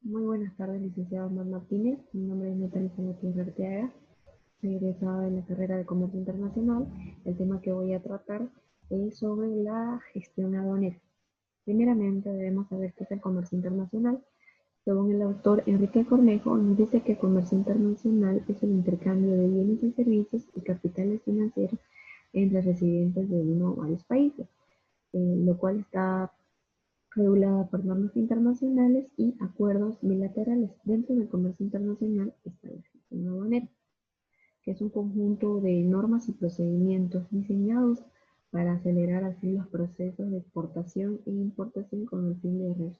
Muy buenas tardes, licenciado Omar Martínez. Mi nombre es Natalia Martínez Arteaga. Soy egresada de la carrera de Comercio Internacional. El tema que voy a tratar es sobre la gestión aduanera. Primeramente, debemos saber qué es el comercio internacional. Según el autor Enrique Cornejo, nos dice que el comercio internacional es el intercambio de bienes y servicios y capitales financieros entre residentes de uno o varios países, lo cual está regulada por normas internacionales y acuerdos bilaterales. Dentro del comercio internacional está la gestión aduanera, que es un conjunto de normas y procedimientos diseñados para acelerar así los procesos de exportación e importación con el fin de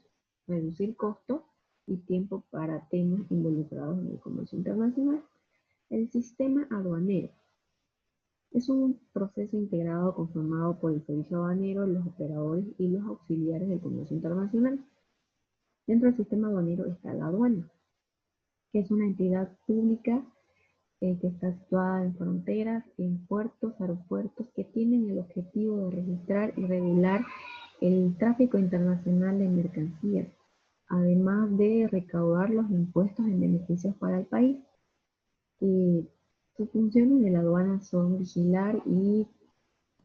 reducir costos y tiempo para temas involucrados en el comercio internacional. El sistema aduanero es un proceso integrado conformado por el servicio aduanero, los operadores y los auxiliares del comercio internacional. Dentro del sistema aduanero está la aduana, que es una entidad pública que está situada en fronteras, en puertos, aeropuertos, que tienen el objetivo de registrar y regular el tráfico internacional de mercancías, además de recaudar los impuestos en beneficios para el país. Sus funciones de la aduana son vigilar y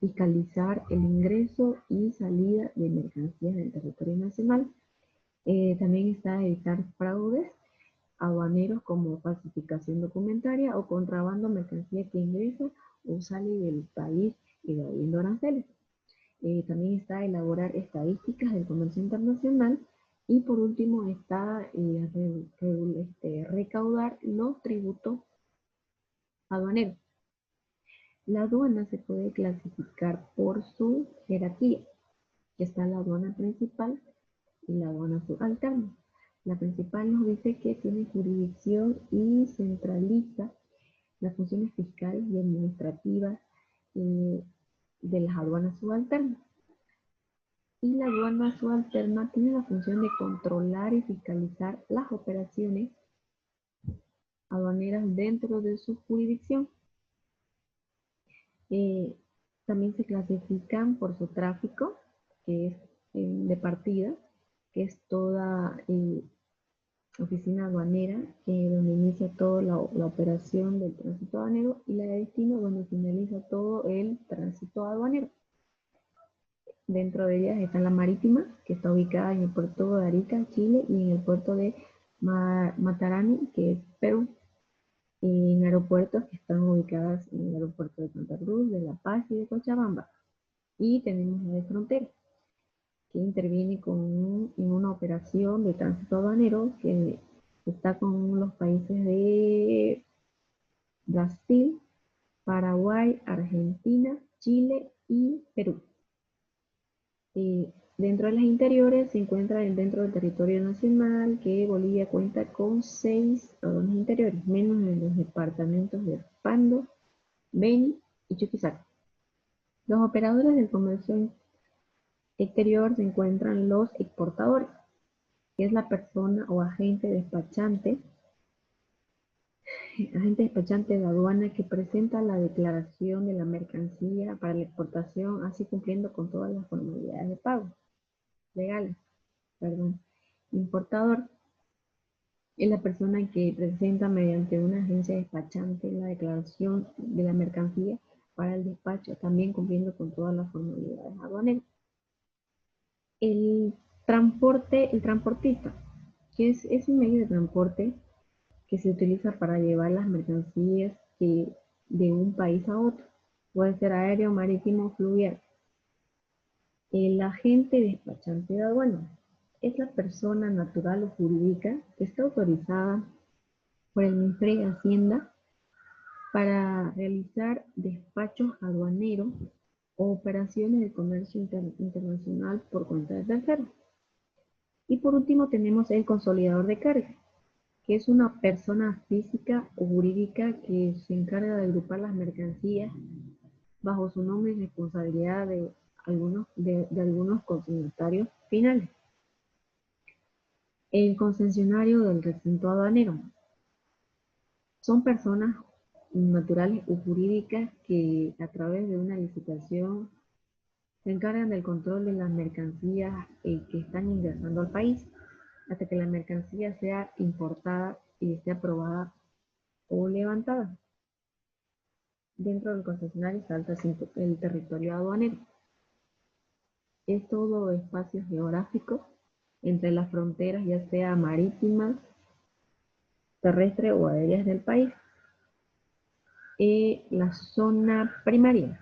fiscalizar el ingreso y salida de mercancías del territorio nacional. También está evitar fraudes aduaneros como falsificación documentaria o contrabando mercancía que ingresa o sale del país evadiendo aranceles. También está elaborar estadísticas del comercio internacional y por último está recaudar los tributos aduaneros. La aduana se puede clasificar por su jerarquía, que está la aduana principal y la aduana subalterna. La principal nos dice que tiene jurisdicción y centraliza las funciones fiscales y administrativas eh, de las aduanas subalternas. Y la aduana subalterna tiene la función de controlar y fiscalizar las operaciones aduaneras dentro de su jurisdicción. Eh, También se clasifican por su tráfico, que es de partida, que es toda oficina aduanera, donde inicia toda la operación del tránsito aduanero, y la de destino, donde finaliza todo el tránsito aduanero. Dentro de ellas está la marítima, que está ubicada en el puerto de Arica, Chile, y en el puerto de Matarani, que es Perú. En aeropuertos que están ubicadas en el aeropuerto de Santa Cruz, de La Paz y de Cochabamba. Y tenemos la de frontera, que interviene en una operación de tránsito aduanero que está con los países de Brasil, Paraguay, Argentina, Chile y Perú. Dentro de las interiores se encuentra dentro del territorio nacional que Bolivia cuenta con 6 aduanas interiores, menos en los departamentos de Pando, Beni y Chuquisaca. Los operadores del comercio exterior se encuentran los exportadores, que es la persona o agente despachante de aduana que presenta la declaración de la mercancía para la exportación, así cumpliendo con todas las formalidades de pago legales. Perdón. Importador es la persona que presenta mediante una agencia despachante la declaración de la mercancía para el despacho, también cumpliendo con todas las formalidades aduaneras. El el transportista, que es un medio de transporte que se utiliza para llevar las mercancías de un país a otro. Puede ser aéreo, marítimo o fluvial. El agente despachante de aduanas es la persona natural o jurídica que está autorizada por el Ministerio de Hacienda para realizar despachos aduaneros o operaciones de comercio internacional por cuenta de terceros. Y por último tenemos el consolidador de carga, que es una persona física o jurídica que se encarga de agrupar las mercancías bajo su nombre y responsabilidad de algunos consignatarios finales. El concesionario del recinto aduanero son personas naturales o jurídicas que a través de una licitación se encargan del control de las mercancías que están ingresando al país. hasta que la mercancía sea importada y esté aprobada o levantada. Dentro del concesionario está el territorio aduanero. Es todo espacio geográfico entre las fronteras, ya sea marítimas, terrestres o aéreas del país. La zona primaria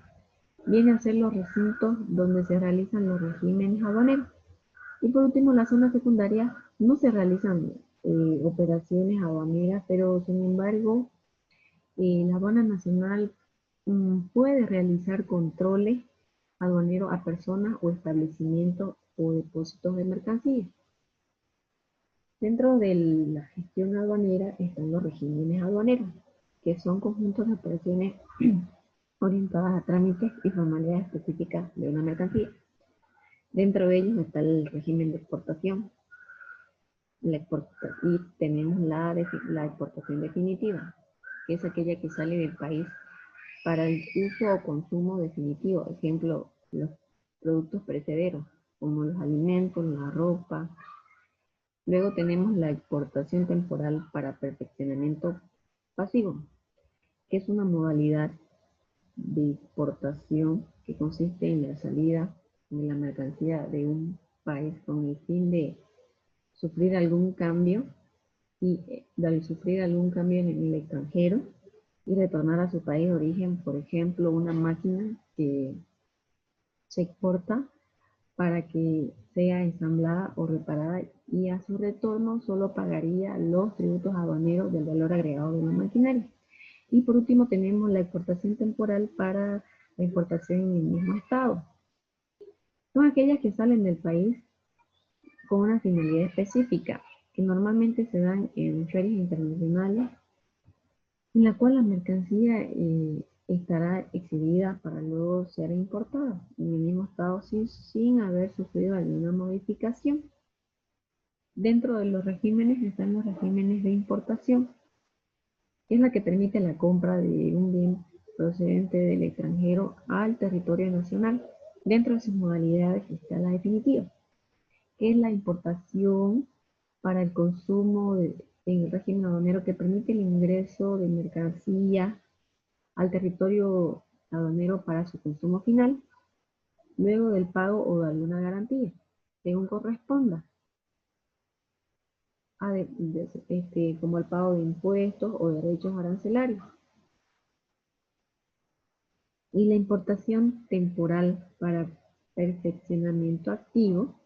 viene a ser los recintos donde se realizan los regímenes aduaneros. Y por último, la zona secundaria no se realizan operaciones aduaneras, pero sin embargo, la aduana nacional puede realizar controles aduaneros a personas o establecimientos o depósitos de mercancías. Dentro de la gestión aduanera están los regímenes aduaneros, que son conjuntos de operaciones orientadas a trámites y formalidades específicas de una mercancía. Dentro de ellos está el régimen de exportación, y tenemos la exportación definitiva, que es aquella que sale del país para el uso o consumo definitivo. Ejemplo, los productos perecederos, como los alimentos, la ropa. Luego tenemos la exportación temporal para perfeccionamiento pasivo, que es una modalidad de exportación que consiste en la salida de la mercancía de un país con el fin de sufrir algún cambio de sufrir algún cambio en el extranjero y retornar a su país de origen. Por ejemplo, una máquina que se exporta para que sea ensamblada o reparada, y a su retorno solo pagaría los tributos aduaneros del valor agregado de la maquinaria. Y por último tenemos la exportación temporal para la importación en el mismo estado. Son aquellas que salen del país con una finalidad específica, que normalmente se dan en ferias internacionales, en la cual la mercancía estará exhibida para luego ser importada en el mismo estado sin haber sufrido alguna modificación. Dentro de los regímenes están los regímenes de importación, que es la que permite la compra de un bien procedente del extranjero al territorio nacional. Dentro de sus modalidades está la definitiva, que es la importación para el consumo en el régimen aduanero, que permite el ingreso de mercancía al territorio aduanero para su consumo final, luego del pago o de alguna garantía, según corresponda, como el pago de impuestos o derechos arancelarios. Y la importación temporal para perfeccionamiento activo.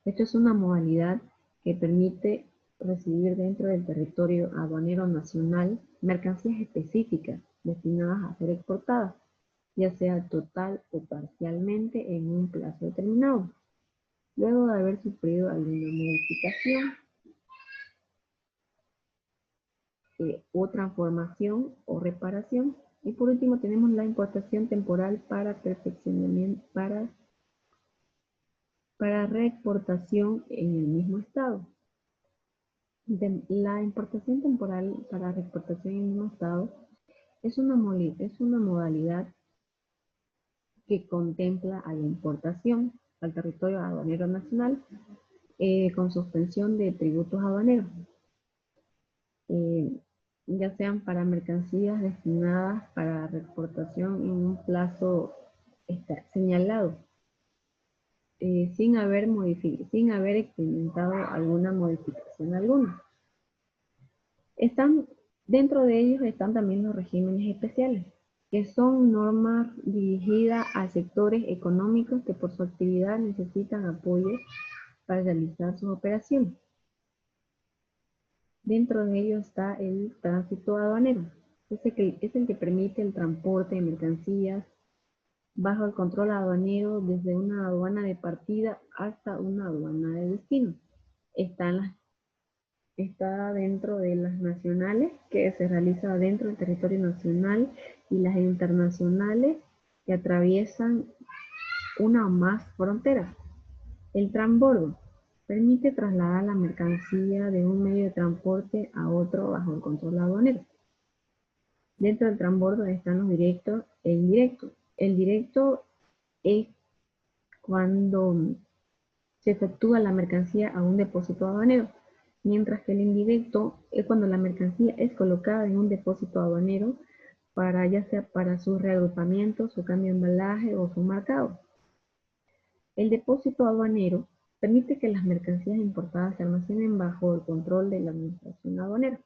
Esto es una modalidad que permite recibir dentro del territorio aduanero nacional mercancías específicas destinadas a ser exportadas, ya sea total o parcialmente en un plazo determinado, luego de haber sufrido alguna modificación o transformación o reparación. Y por último tenemos la importación temporal para perfeccionamiento, para reexportación en el mismo estado. La importación temporal para reexportación en el mismo estado es una modalidad que contempla a la importación al territorio aduanero nacional con suspensión de tributos aduaneros, eh, ya sean para mercancías destinadas para reexportación en un plazo señalado, sin haber experimentado alguna modificación alguna. Dentro de ellos están también los regímenes especiales, que son normas dirigidas a sectores económicos que por su actividad necesitan apoyo para realizar sus operaciones. Dentro de ellos está el tránsito aduanero, es el que permite el transporte de mercancías bajo el control aduanero desde una aduana de partida hasta una aduana de destino. Está dentro de las nacionales, que se realiza dentro del territorio nacional, y las internacionales, que atraviesan una o más fronteras. El transbordo permite trasladar la mercancía de un medio de transporte a otro bajo el control aduanero. Dentro del transbordo están los directos e indirectos. El directo es cuando se efectúa la mercancía a un depósito aduanero, mientras que el indirecto es cuando la mercancía es colocada en un depósito aduanero para ya sea para su reagrupamiento, su cambio de embalaje o su marcado. El depósito aduanero permite que las mercancías importadas se almacenen bajo el control de la administración aduanera,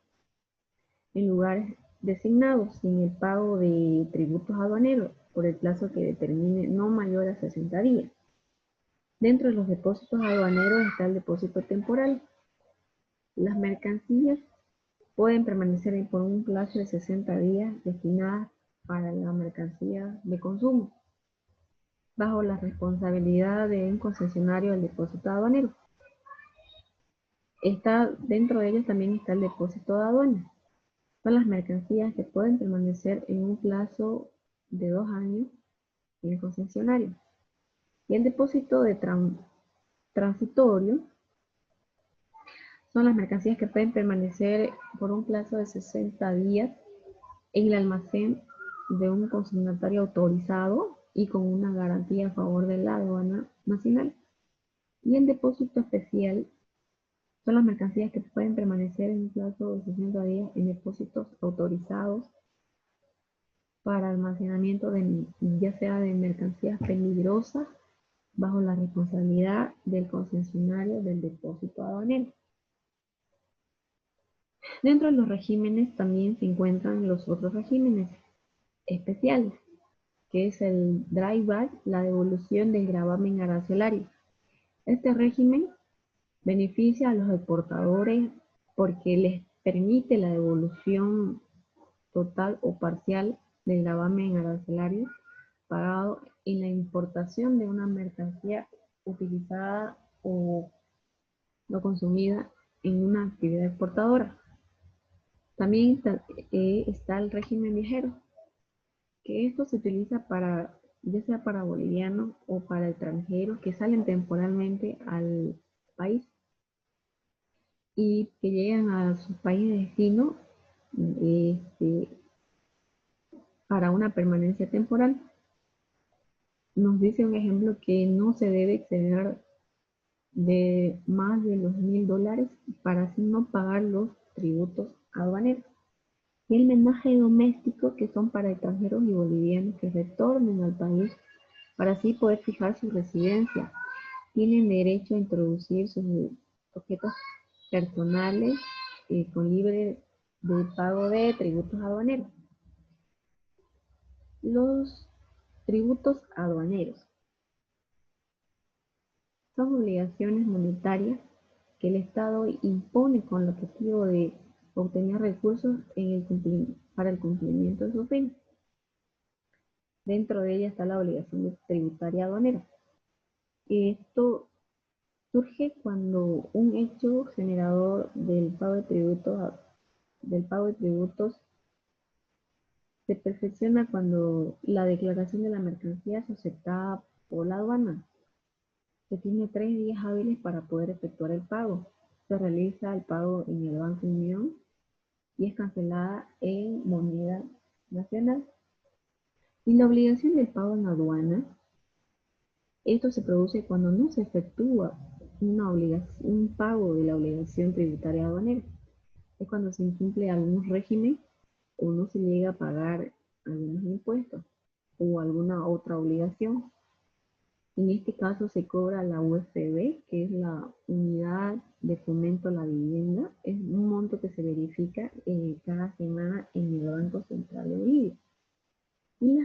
en lugares designados sin el pago de tributos aduaneros por el plazo que determine no mayor a 60 días. Dentro de los depósitos aduaneros está el depósito temporal. Las mercancías pueden permanecer por un plazo de 60 días destinadas para la mercancía de consumo, bajo la responsabilidad de un concesionario del depósito aduanero. Dentro de ellos también está el depósito de aduana. Son las mercancías que pueden permanecer en un plazo de 2 años en el concesionario. Y el depósito de transitorio son las mercancías que pueden permanecer por un plazo de 60 días en el almacén de un consignatario autorizado y con una garantía a favor de la aduana nacional. Y el depósito especial son las mercancías que pueden permanecer en un plazo de 60 días en depósitos autorizados para almacenamiento ya sea de mercancías peligrosas bajo la responsabilidad del concesionario del depósito aduanero. Dentro de los regímenes también se encuentran los otros regímenes especiales, que es el drawback, la devolución del gravamen arancelario. Este régimen beneficia a los exportadores porque les permite la devolución total o parcial del gravamen arancelario pagado en la importación de una mercancía utilizada o no consumida en una actividad exportadora. También está el régimen viajero, que esto se utiliza para, ya sea para bolivianos o para extranjeros que salen temporalmente al país y que llegan a su país de destino este, para una permanencia temporal. Nos dice un ejemplo que no se debe exceder de más de los $1.000 para así no pagar los tributos aduaneros. Y el menaje doméstico, que son para extranjeros y bolivianos que retornen al país para así poder fijar su residencia. Tienen derecho a introducir sus objetos personales con libre de pago de tributos aduaneros. Los tributos aduaneros son obligaciones monetarias que el Estado impone con el objetivo de obtener recursos para el cumplimiento de su fin. Dentro de ella está la obligación tributaria aduanera. Esto surge cuando un hecho generador del pago de tributos se perfecciona cuando la declaración de la mercancía es aceptada por la aduana. Se tiene 3 días hábiles para poder efectuar el pago. Se realiza el pago en el Banco Unión y es cancelada en moneda nacional. Y la obligación del pago en aduana, esto se produce cuando no se efectúa un pago de la obligación tributaria aduanera. Es cuando se incumple algún régimen o no se llega a pagar algunos impuestos o alguna otra obligación. En este caso se cobra la UFB, que es la Unidad de Fomento a la Vivienda. Es un monto que se verifica cada semana en el Banco Central de Bolivia. Y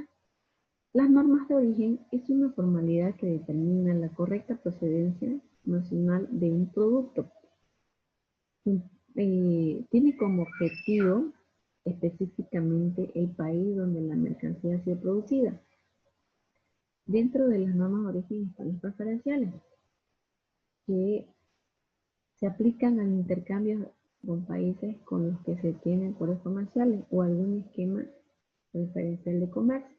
las normas de origen es una formalidad que determina la correcta procedencia nacional de un producto. Tiene como objetivo específicamente el país donde la mercancía ha sido producida. Dentro de las normas de origen están las preferenciales, que se aplican al intercambio con países con los que se tienen acuerdos comerciales o algún esquema preferencial de comercio.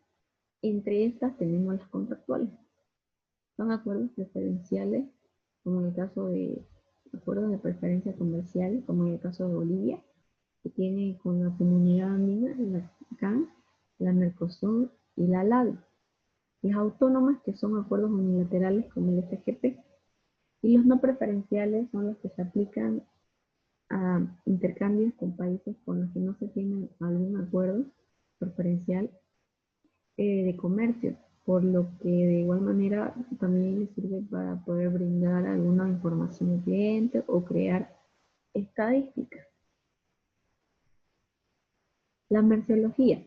Entre estas tenemos las contractuales. Son acuerdos preferenciales, como en el caso de acuerdos de preferencia comercial, como en el caso de Bolivia, que tiene con la Comunidad Andina, la CAN, la Mercosur y la LAD. Las autónomas, que son acuerdos unilaterales como el SGP. Y los no preferenciales son los que se aplican a intercambios con países con los que no se tiene algún acuerdo preferencial de comercio, por lo que de igual manera también les sirve para poder brindar alguna información al cliente o crear estadísticas. La merceología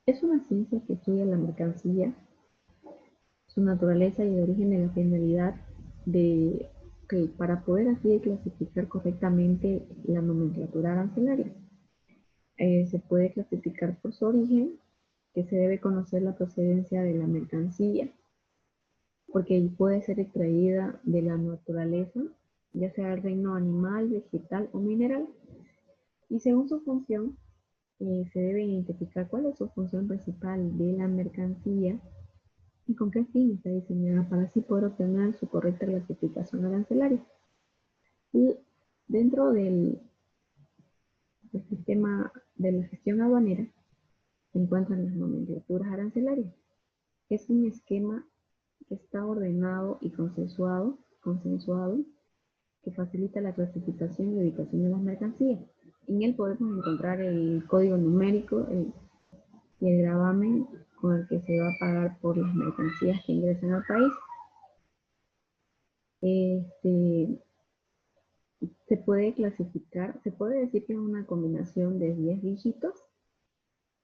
es una ciencia que estudia la mercancía, su naturaleza y el origen de la finalidad de que para poder así clasificar correctamente la nomenclatura arancelaria. Se puede clasificar por su origen, que se debe conocer la procedencia de la mercancía, porque puede ser extraída de la naturaleza, ya sea el reino animal, vegetal o mineral. Y según su función, se debe identificar cuál es su función principal de la mercancía y con qué fin está diseñada para así poder obtener su correcta clasificación arancelaria. Y dentro del sistema de la gestión aduanera se encuentran las nomenclaturas arancelarias. Es un esquema que está ordenado y consensuado que facilita la clasificación y ubicación de las mercancías. En él podemos encontrar el código numérico y el gravamen con el que se va a pagar por las mercancías que ingresan al país. Se puede clasificar, se puede decir que es una combinación de 10 dígitos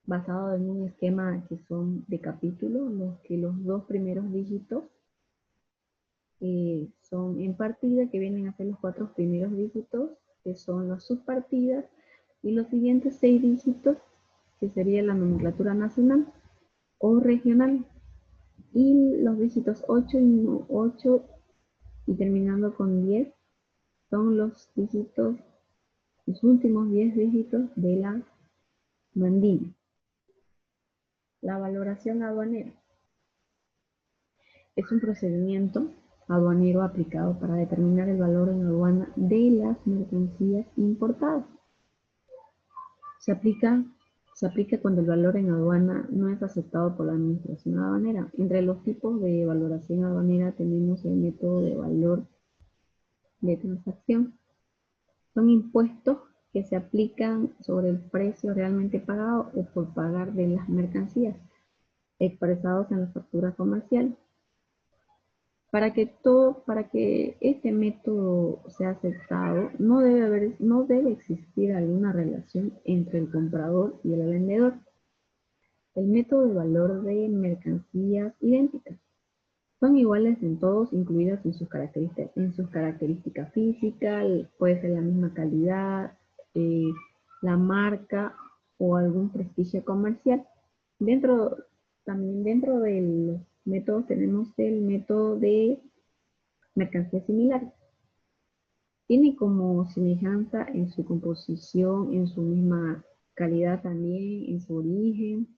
basado en un esquema que son de capítulos, los que los dos primeros dígitos son en partida, que vienen a ser los 4 primeros dígitos, que son las subpartidas, y los siguientes 6 dígitos, que sería la nomenclatura nacional o regional, y los dígitos 8 y terminando con 10 son los dígitos, los últimos 10 dígitos de la mandíbula. La valoración aduanera es un procedimiento aduanero aplicado para determinar el valor en aduana de las mercancías importadas. Se aplica cuando el valor en aduana no es aceptado por la administración aduanera. Entre los tipos de valoración aduanera tenemos el método de valor de transacción. Son impuestos que se aplican sobre el precio realmente pagado o por pagar de las mercancías, expresados en la factura comercial. Para que este método sea aceptado, no debe existir alguna relación entre el comprador y el vendedor. El método de valor de mercancías idénticas son iguales en todos, incluidas en sus características físicas, puede ser la misma calidad, la marca o algún prestigio comercial. También dentro de los métodos tenemos el método de mercancías similares. Tiene como semejanza en su composición, en su misma calidad también, en su origen,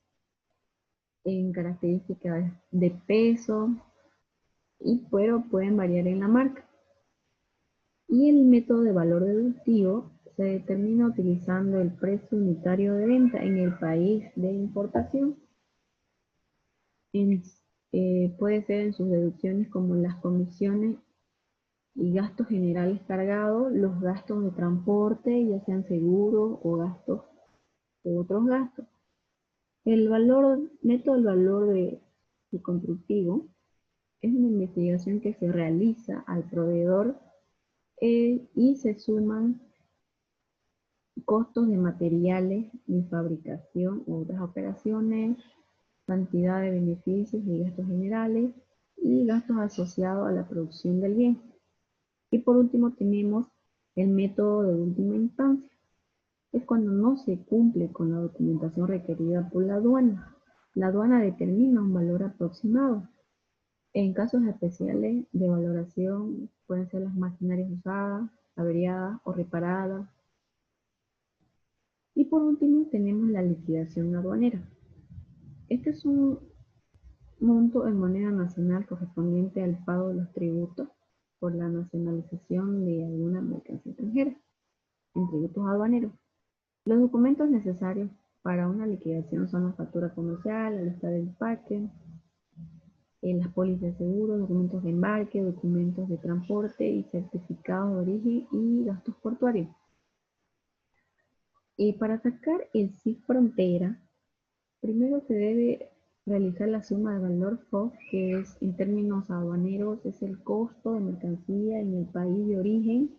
en características de peso, pero pueden variar en la marca. Y el método de valor deductivo se determina utilizando el precio unitario de venta en el país de importación. Puede ser en sus deducciones como las comisiones y gastos generales cargados, los gastos de transporte, ya sean seguros o gastos u otros gastos. El método del valor de constructivo es una investigación que se realiza al proveedor y se suman costos de materiales y fabricación u otras operaciones, cantidad de beneficios y gastos generales y gastos asociados a la producción del bien. Y por último tenemos el método de última instancia. Es cuando no se cumple con la documentación requerida por la aduana. La aduana determina un valor aproximado. En casos especiales de valoración pueden ser las maquinarias usadas, averiadas o reparadas. Y por último tenemos la liquidación aduanera. Este es un monto en moneda nacional correspondiente al pago de los tributos por la nacionalización de alguna mercancía extranjera en tributos aduaneros. Los documentos necesarios para una liquidación son la factura comercial, la lista del empaque, las pólizas de seguro, documentos de embarque, documentos de transporte y certificados de origen y gastos portuarios. Y para sacar el CIF frontera, primero se debe realizar la suma de valor FOB, que es en términos aduaneros, es el costo de mercancía en el país de origen,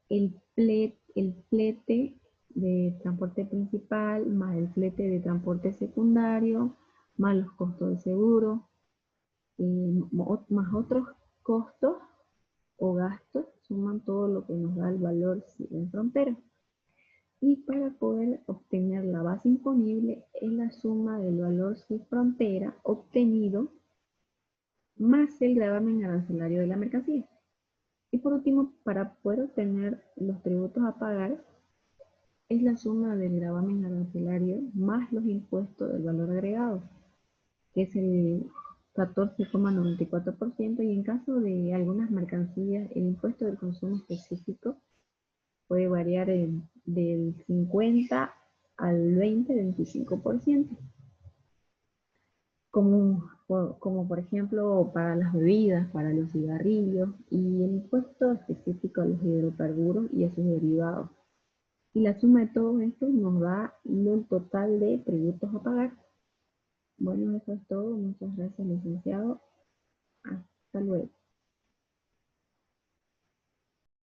el flete de transporte principal, más el flete de transporte secundario, más los costos de seguro, más otros costos o gastos, suman todo lo que nos da el valor en frontera. Y para poder obtener la base imponible es la suma del valor sin frontera obtenido más el gravamen arancelario de la mercancía. Y por último, para poder obtener los tributos a pagar, es la suma del gravamen arancelario más los impuestos del valor agregado, que es el 14,94%, y en caso de algunas mercancías, el impuesto del consumo específico puede variar del 50 al 20-25%, como por ejemplo para las bebidas, para los cigarrillos y el impuesto específico a los hidrocarburos y a sus derivados. Y la suma de todo esto nos da el total de tributos a pagar. Bueno, eso es todo. Muchas gracias, licenciado. Hasta luego.